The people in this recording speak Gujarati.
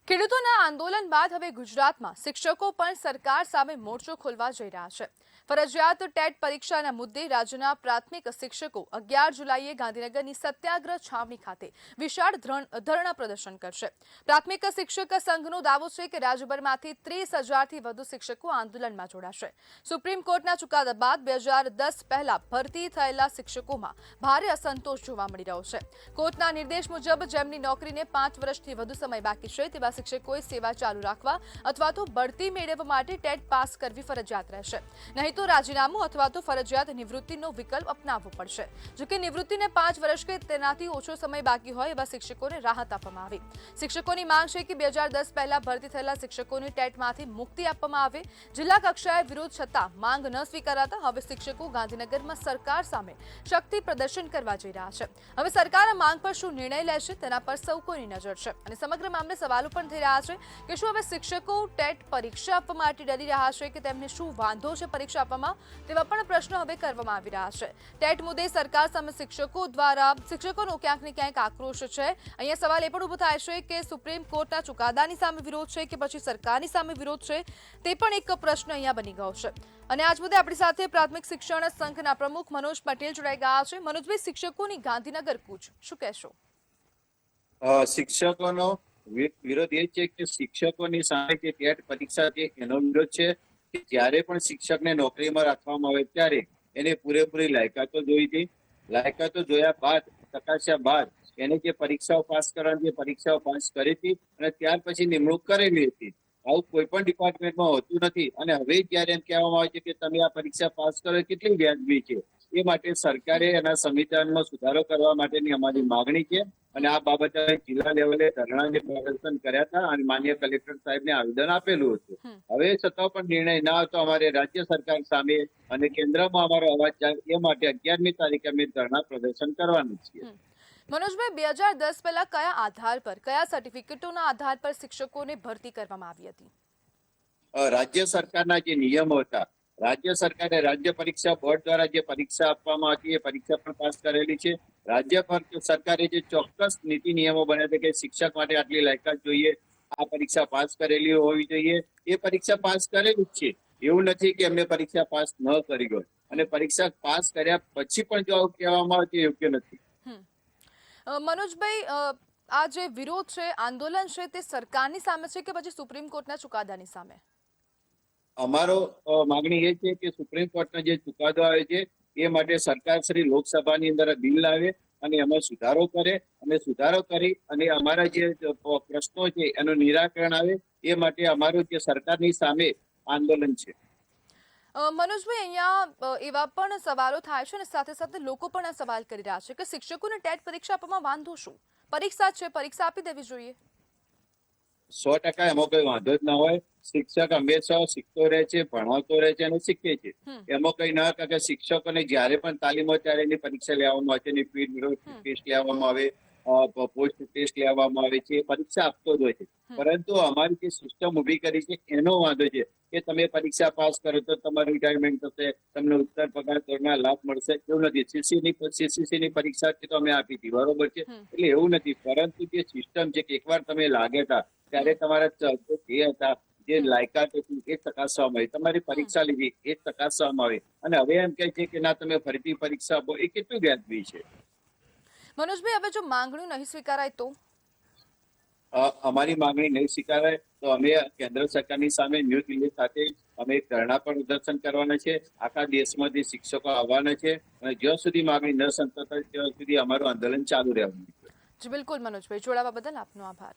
ખેડૂતોના આંદોલન બાદ હવે ગુજરાતમાં શિક્ષકો પણ સરકાર સામે મોરચો ખોલવા જઈ રહ્યા છે। ફરજિયાત ટેટ પરીક્ષાના મુદ્દે રાજ્યના પ્રાથમિક શિક્ષકો 11 જુલાઈએ ગાંધીનગરની સત્યાગ્રહ છાવણી ખાતે વિશાળ ધરણા પ્રદર્શન કરશે। પ્રાથમિક શિક્ષક સંઘનો દાવો છે કે રાજ્યભરમાંથી 30,000થી વધુ શિક્ષકો આંદોલનમાં જોડાશે। સુપ્રીમ કોર્ટના ચુકાદા બાદ 2010 પહેલા ભરતી થયેલા શિક્ષકોમાં ભારે અસંતોષ જોવા મળી રહ્યો છે। કોર્ટના નિર્દેશ મુજબ જેમની નોકરીને 5 વર્ષથી વધુ સમય બાકી છે તેવા શિક્ષકોએ સેવા ચાલુ રાખવા અથવા તો બઢતી મેળવવા માટે ટેટ પાસ કરવી ફરજિયાત રહેશે। નહીં તો રાજીનામું અથવા તો ફરજિયાત નિવૃત્તિનો વિકલ્પ અપનાવવો પડશે। જો કે નિવૃત્તિને 5 વર્ષ કે તેનાથી ઓછો સમય બાકી હોય એવા શિક્ષકોને રાહત આપવામાં આવે। શિક્ષકોની માંગ છે કે 2010 પહેલા ભરતી થયેલા શિક્ષકોની ટેટમાંથી મુક્તિ આપવામાં આવે। જિલ્લા કક્ષાએ વિરોધ છતાં માંગ ન સ્વીકારાતા હવે શિક્ષકો ગાંધીનગરમાં સરકાર સામે શક્તિ પ્રદર્શન કરવા જઈ રહ્યા છે। હવે સરકાર આ માંગ પર શું નિર્ણય લેશે તેના પર સૌ કોઈની નજર છે અને સમગ્ર મામલે સવાલો પણ થઈ રહ્યા છે કે શું હવે શિક્ષકો ટેટ પરીક્ષા આપવા માટે ડરી રહ્યા છે કે તેમને શું વાંધો છે પરીક્ષા આપવામાં, તેવા પણ પ્રશ્નો હવે કરવામાં આવી રહ્યા છે। ટેટ મુદ્દે સરકાર સામે શિક્ષકોનો ક્યાંક ને ક્યાંક આક્રોશ છે। અહીંયા સવાલ એ પણ ઉભો થાય છે કે સુપ્રીમ કોર્ટના ચુકાદાની સામે વિરોધ છે કે પછી સરકારની સામે વિરોધ છે, તે પણ એક પ્રશ્ન અહીંયા બની ગયો છે। અને આજ મુદ્દે આપણી સાથે પ્રાથમિક શિક્ષણ સંઘના પ્રમુખ મનોજ પટેલ જોડાઈ ગયા છે। મનોજભાઈ, શિક્ષકોની ગાંધીનગર કૂચ, શું કહેશો? શિક્ષકોનો વિરોધ એ છે કે શિક્ષકોની સામે જે ટેટ પરીક્ષા છે એનો વિરોધ છે કે જ્યારે પણ શિક્ષકને નોકરીમાં રાખવામાં આવે ત્યારે એને પૂરેપૂરી લાયકાતો જોઈ હતી। લાયકાતો જોયા બાદ, ચકાસ્યા બાદ એને જે પરીક્ષાઓ પાસ કરવાની પરીક્ષાઓ પાસ કરી હતી અને ત્યાર પછી નિમણૂક કરેલી હતી। આવું કોઈ પણ ડિપાર્ટમેન્ટમાં હોતું નથી અને હવે જયારે એમ કહેવામાં આવે છે કે તમે આ પરીક્ષા પાસ કરો કેટલી વ્યાજબી છે, એ માટે સરકારે એના સંવિધાનમાં સુધારો કરવા માટેની અમારી માંગણી છે અને આ બાબતે જિલ્લા લેવલે ધરણાને પ્રદર્શન કર્યા હતા અને માનનીય કલેક્ટર સાહેબને આવેદન આપેલું હતું। હવે છતાં પણ નિર્ણય ના હતો અમારે રાજ્ય સરકાર સામે અને કેન્દ્રમાં અમારો અવાજ જાય એ માટે 11મી તારીખે અમે ધરણા પ્રદર્શન કરવાનું છીએ। મનોજભાઈ, 2010 પહેલા કયા આધાર પર, કયા સર્ટિફિકેટોના આધાર પર શિક્ષકોને ભરતી કરવામાં આવી હતી? રાજ્ય સરકારના જે નિયમો હતા, રાજ્ય સરકારે રાજ્ય પરીક્ષા બોર્ડ દ્વારા જે પરીક્ષા આપવામાં હતી એ પરીક્ષા પણ પાસ કરેલી છે। રાજ્ય સરકારે જે ચોક્કસ નીતિ નિયમો બનાવ્યા છે કે શિક્ષક માટે આટલી લાયકાત જોઈએ, આ પરીક્ષા પાસ કરેલી હોવી જોઈએ, એ પરીક્ષા પાસ કરેલી જ છે। એવું નથી કે એમને પરીક્ષા પાસ ન કરી હોય અને પરીક્ષા પાસ કર્યા પછી પણ જો આવું કહેવામાં આવે તો યોગ્ય નથી। મનોજભાઈ, આ જે વિરોધ છે, આંદોલન છે, તે સરકારની સામે છે કે પછી સુપ્રીમ કોર્ટના ચુકાદાની સામે? અમારો માંગણી એ છે કે સુપ્રીમ કોર્ટનો જે ચુકાદો આવે છે એ માટે સરકાર શ્રી લોકસભાની અંદર બિલ લાવે અને એમાં સુધારો કરે અને સુધારો કરી અને અમારા જે પ્રશ્નો છે એનું નિરાકરણ આવે, એ માટે અમારું જે સરકારની સામે આંદોલન છે। મનોજભાઈ, અહીંયા એવા પણ સવાલો થાય છે અને સાથે સાથે લોકો પણ આ સવાલ કરી રહ્યા છે કે શિક્ષકોને ટેટ પરીક્ષા આપવામાં વાંધો શું? પરીક્ષા છે, પરીક્ષા આપી દેવી જોઈએ। 100% એમાં કોઈ વાંધો જ ના હોય। શિક્ષક હંમેશા શીખતો રહે છે, ભણાવતો રહે છે અને શીખે છે। એમાં કઈ ના કે શિક્ષકોને જયારે પણ તાલીમ હોય ત્યારે એની પરીક્ષા લેવામાં આવે છે, એની ફીલ્ડ ટેસ્ટ લેવામાં આવે, પોસ્ટ ટેસ્ટ લેવામાં આવે છે, પરીક્ષા આપતો જ હોય છે। પરંતુ અમારી જે સિસ્ટમ ઉભી કરી છે એનો વાંધો છે કે તમે પરીક્ષા પાસ કરો તો તમારું રિટાયરમેન્ટ થશે, તમને ઉત્તર પગાર ધોરણના લાભ મળશે, એવું નથી। સીસીસી ની પરીક્ષા તો અમે આપી હતી, બરોબર છે, એટલે એવું નથી। પરંતુ જે સિસ્ટમ છે કે એકવાર તમે લાગેતા ત્યારે તમારા જે હતા, જે લાયકાત હતી એ ચકાસવામાં આવી, તમારી પરીક્ષા લીધી એ ચકાસવામાં આવી અને હવે એમ કહે છે કે ના તમે ફરીથી પરીક્ષા આપો, એ કેટલું વ્યાજબી છે? મનોજભાઈ, હવે જો માંગણી નહીં સ્વીકારાય તો? અમારી માંગણી નહીં સ્વીકારાય તો અમે કેન્દ્ર સરકારની સામે ન્યૂ દિલ્હી ખાતે અમે ધરણા પ્રદર્શન કરવાના છે। આખા દેશમાંથી શિક્ષકો આવવાના છે અને જ્યાં સુધી માંગણી ન સંતોષાય ત્યાં સુધી અમારું આંદોલન ચાલુ રહેવાનું છે। જી બિલકુલ મનોજભાઈ, જોડાવા બદલ આપનો આભાર।